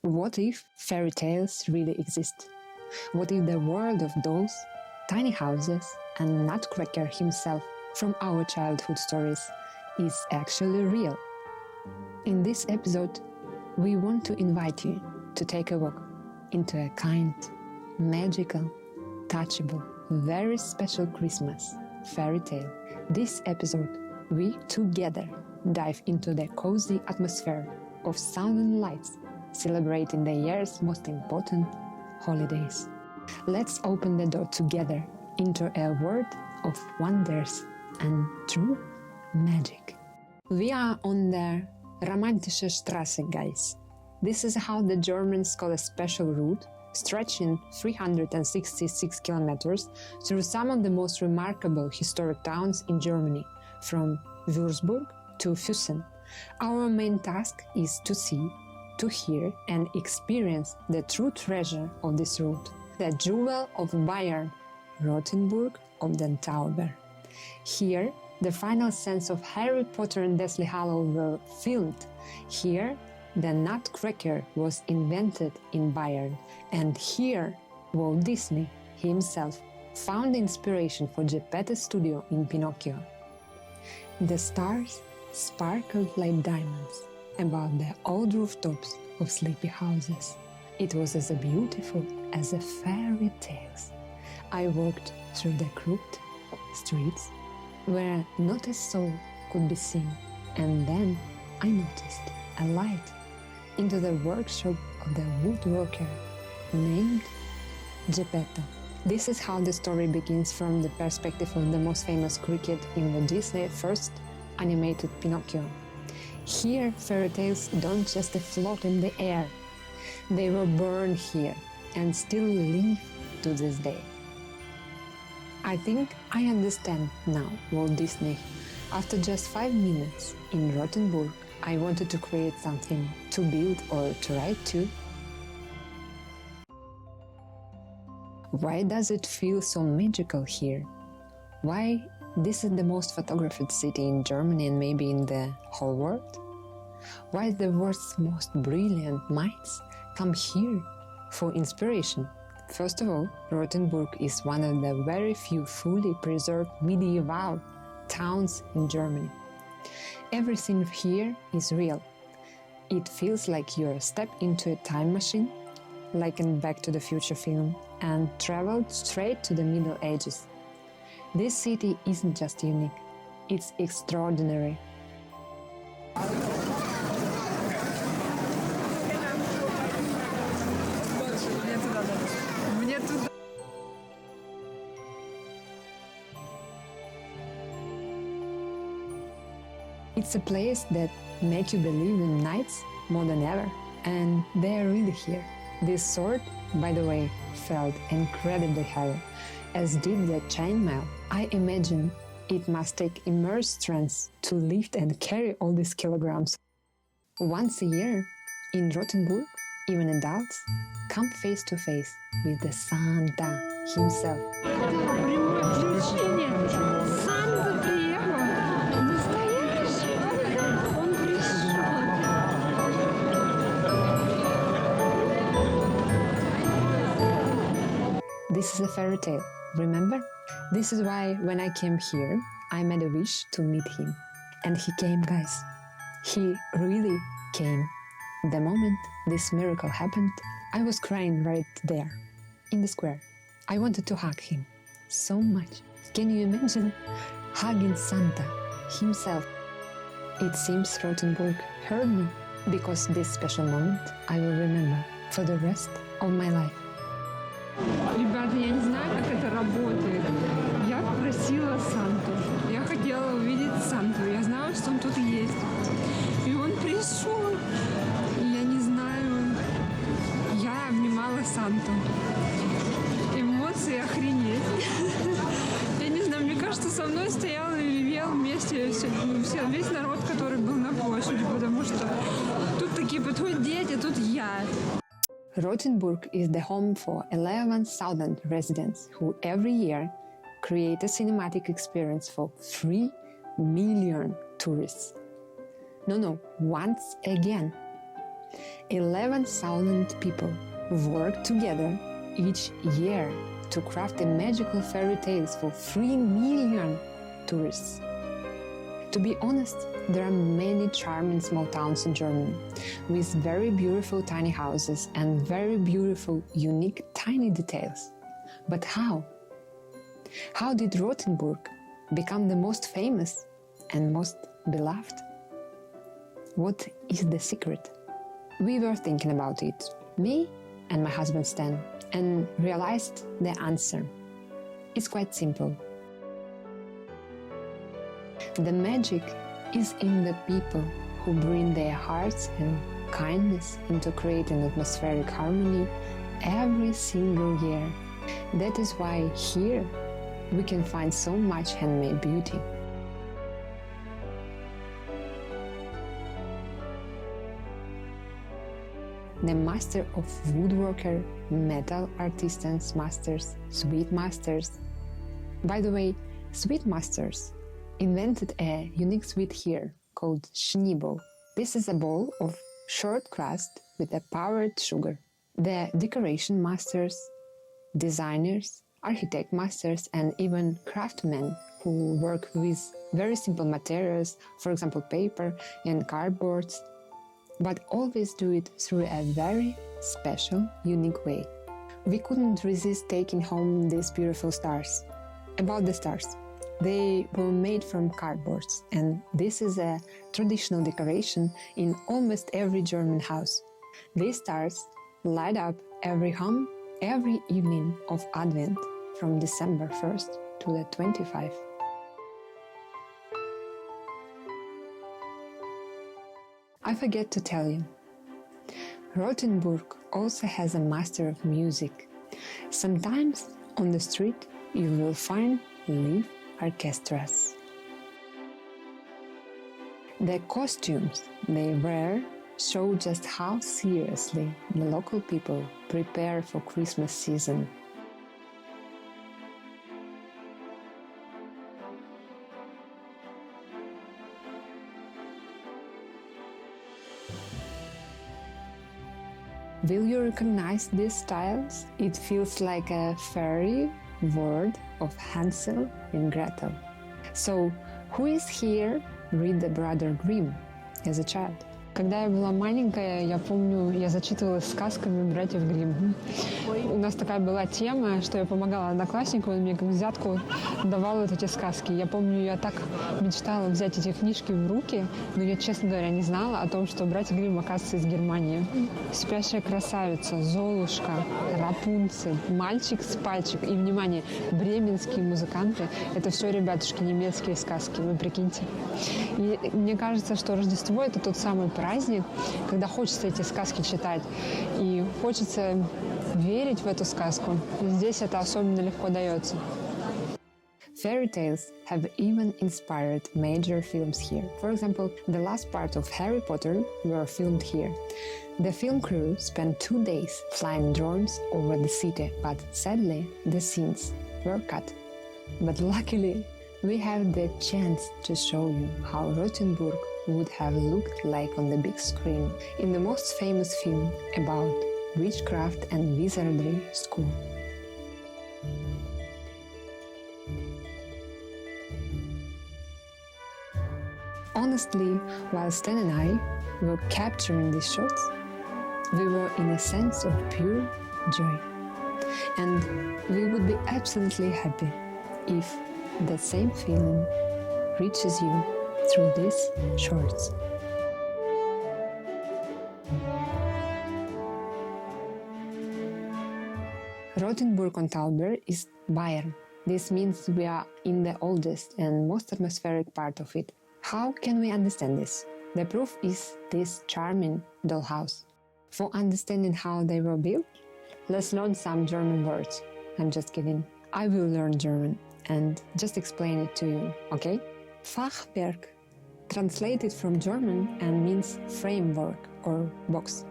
What if fairy tales really exist? What if the world of dolls, tiny houses, and Nutcracker himself from our childhood stories is actually real? In this episode, we want to invite you to take a walk into a kind, magical, touchable, very special Christmas fairy tale. This episode, we together dive into the cozy atmosphere of sound and lights, celebrating the year's most important holidays. Let's open the door together into a world of wonders and true magic. We are on the Romantische Straße, guys. This is how the Germans call a special route stretching 366 kilometers through some of the most remarkable historic towns in Germany, from Würzburg to Füssen. Our main task is to see, to hear and experience the true treasure of this route, the jewel of Bayern, Rothenburg of the Tauber. Here, the final scenes of Harry Potter and Deathly Hallows were filmed. Here, the Nutcracker was invented in Bayern, and here, Walt Disney himself found inspiration for Geppetto's studio in Pinocchio. The stars sparkled like diamonds above the old rooftops of sleepy houses. It was as beautiful as a fairy tales. I walked through the crooked streets where not a soul could be seen, and then I noticed a light into the workshop of the woodworker named Geppetto. This is how the story begins from the perspective of the most famous cricket in the Disney first animated Pinocchio. Here, fairy tales don't just float in the air. They were born here and still live to this day. I think I understand now Walt Disney. After just 5 minutes in Rothenburg, I wanted to create something to build or to write to. Why does it feel so magical here? Why this is the most photographed city in Germany and maybe in the whole world? Why the world's most brilliant minds come here for inspiration? First of all, Rothenburg is one of the very few fully preserved medieval towns in Germany. Everything here is real. It feels like you're stepped into a time machine, like in Back to the Future film, and traveled straight to the Middle Ages. This city isn't just unique, it's extraordinary. It's a place that makes you believe in knights more than ever, and they are really here. This sword, by the way, felt incredibly heavy, as did the chainmail. I imagine it must take immense strength to lift and carry all these kilograms. Once a year, in Rothenburg, even adults come face to face with the Santa himself. This is a fairy tale, remember? This is why when I came here, I made a wish to meet him. And he came, guys. He really came. The moment this miracle happened, I was crying right there, in the square. I wanted to hug him so much. Can you imagine hugging Santa himself? It seems Rothenburg heard me, because this special moment I will remember for the rest of my life. Ребята, я не знаю, как это работает. Я попросила Санту. Я хотела увидеть Санту. Я знала, что он тут есть. И он пришел. И я не знаю. Я обнимала Санту. Эмоции охренеть. Я не знаю, мне кажется, со мной стоял и ревел вместе весь народ, который был на площади, потому что тут такие подходят дети, а тут я. Rothenburg is the home for 11,000 residents who every year create a cinematic experience for 3 million tourists. No, once again. 11,000 people work together each year to craft the magical fairy tales for 3 million tourists. To be honest, there are many charming small towns in Germany with very beautiful tiny houses and very beautiful, unique tiny details. But how? How did Rothenburg become the most famous and most beloved? What is the secret? We were thinking about it, me and my husband Stan, and realized the answer. It's quite simple. The magic is in the people who bring their hearts and kindness into creating atmospheric harmony every single year. That is why here we can find so much handmade beauty. The master of woodworker, metal artisans masters, sweet masters. By the way, sweet masters invented a unique sweet here called Schneeball. This is a ball of short crust with a powdered sugar. The decoration masters, designers, architect masters, and even craftsmen who work with very simple materials, for example paper and cardboard, but always do it through a very special, unique way. We couldn't resist taking home these beautiful stars. About the stars, they were made from cardboard, and this is a traditional decoration in almost every German house. These stars light up every home every evening of Advent from December 1st to the 25th. I forget to tell you, Rothenburg also has a master of music. Sometimes on the street you will find live orchestras. The costumes they wear show just how seriously the local people prepare for Christmas season. Will you recognize these styles? It feels like a fairy world of Hansel and Gretel. So, who is here read the Brother Grimm as a child? Когда я была маленькая, я помню, я зачитывалась сказками братьев Гримм. У нас такая была тема, что я помогала однокласснику, он мне как взятку давал вот эти сказки. Я помню, я так мечтала взять эти книжки в руки, но я, честно говоря, не знала о том, что братья Гримм, оказывается, из Германии. «Спящая красавица», «Золушка», «Рапунцель», «Мальчик с пальчик» и, внимание, бременские музыканты – это все, ребятушки, немецкие сказки, вы прикиньте. И мне кажется, что Рождество – это тот самый праздник, когда хочется эти сказки читать и хочется верить в эту сказку. И здесь это особенно легко дается. Fairy tales have even inspired major films here. For example, the last part of Harry Potter were filmed here. The film crew spent 2 days flying drones over the city, but sadly, the scenes were cut. But luckily, we have the chance to show you how Rothenburg would have looked like on the big screen in the most famous film about witchcraft and wizardry school. Honestly, while Stan and I were capturing these shots, we were in a sense of pure joy. And we would be absolutely happy if that same feeling reaches you through these shorts. Rothenburg on Tauber is Bayern. This means we are in the oldest and most atmospheric part of it. How can we understand this? The proof is this charming dollhouse. For understanding how they were built, let's learn some German words. I'm just kidding. I will learn German and just explain it to you, okay? Fachwerk, translated from German and means framework or box.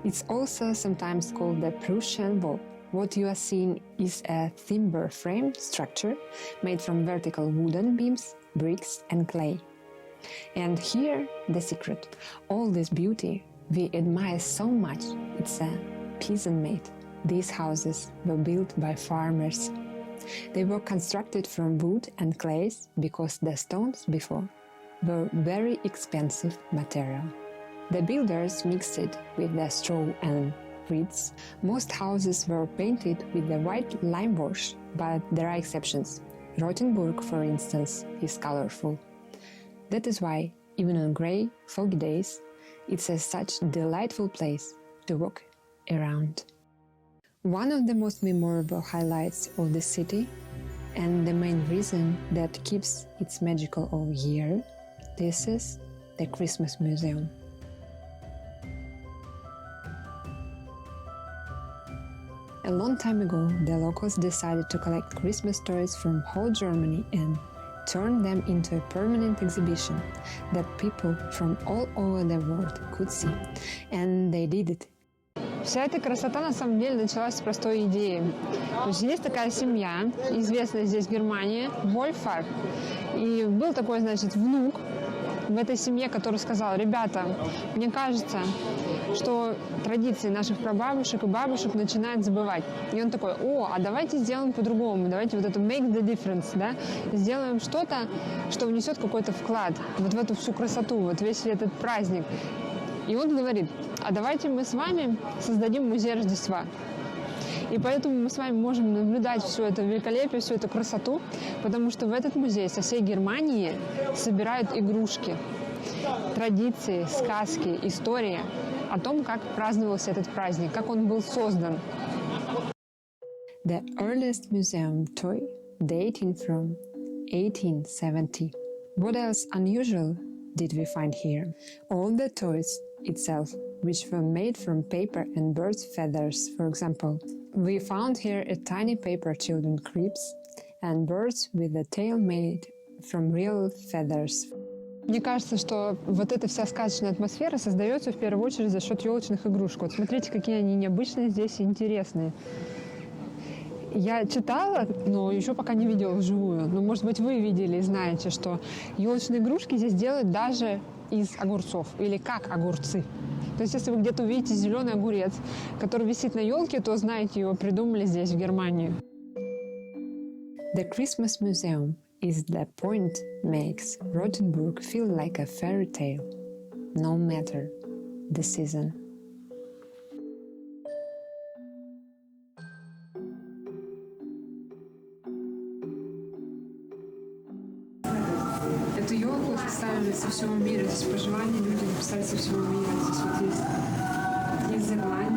It's also sometimes called the Prussian wall. What you are seeing is a timber frame structure made from vertical wooden beams, bricks and clay. And here the secret. All this beauty we admire so much, it's a peasant-made. These houses were built by farmers. They were constructed from wood and clays because the stones before were very expensive material. The builders mixed it with the straw and reeds. Most houses were painted with the white lime wash, but there are exceptions. Rothenburg, for instance, is colorful. That is why, even on grey, foggy days, it's such a delightful place to walk around. One of the most memorable highlights of the city, and the main reason that keeps its magical all year, this is the Christmas Museum. A long time ago, the locals decided to collect Christmas stories from whole Germany and turn them into a permanent exhibition that people from all over the world could see. And they did it. Вся эта красота на самом деле началась с простой идеи. То есть есть такая семья, известная здесь в Германии, Вольфар. И был такой, значит, внук в этой семье, который сказал: ребята, мне кажется, что традиции наших прабабушек и бабушек начинают забывать. И он такой: о, а давайте сделаем по-другому, давайте вот это make the difference, да, сделаем что-то, что внесет какой-то вклад вот в эту всю красоту, вот весь этот праздник. И он говорит: а давайте мы с вами создадим музей Рождества. И поэтому мы с вами можем наблюдать все это великолепие, всю эту красоту, потому что в этот музей со всей Германии собирают игрушки, традиции, сказки, истории о том, как праздновался этот праздник, как он был создан. The earliest museum toy dating from 1870. What else unusual did we find here? All the toys itself, which were made from paper and birds' feathers, for example. We found here a tiny paper children cribs and birds with a tail made from real feathers. Мне кажется, что вот эта вся сказочная атмосфера создается в первую очередь за счет елочных игрушек. Вот смотрите, какие они необычные здесь и интересные. Я читала, но еще пока не видела вживую. Но, может быть, вы видели и знаете, что елочные игрушки здесь делают даже из огурцов или как огурцы. То есть, если вы где-то увидите зеленый огурец, который висит на елке, то знаете, его придумали здесь, в Германии. The Christmas Museum is the point makes Rothenburg feel like a fairy tale, no matter the season. Эту елку представили со всего мира. Здесь пожелания люди написали со всего мира. Здесь вот есть из Ирландии.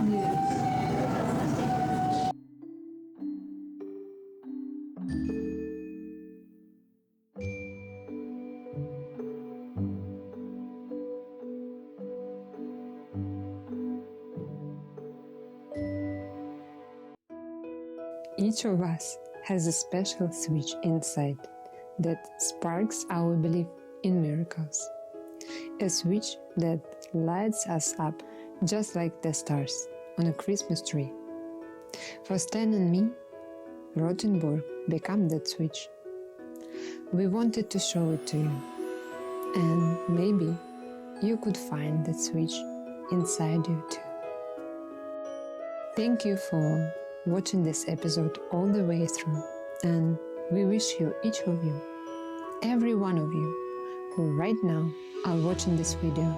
Each of us has a special switch inside that sparks our belief in miracles. A switch that lights us up just like the stars on a Christmas tree. For Stan and me, Rothenburg became that switch. We wanted to show it to you, and maybe you could find that switch inside you too. Thank you for watching this episode all the way through, and we wish you, each of you, every one of you who right now are watching this video,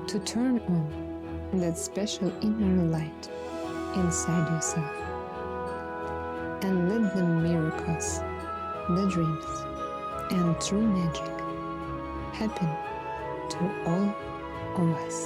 to turn on that special inner light inside yourself and let the miracles, the dreams, and true magic happen to all of us.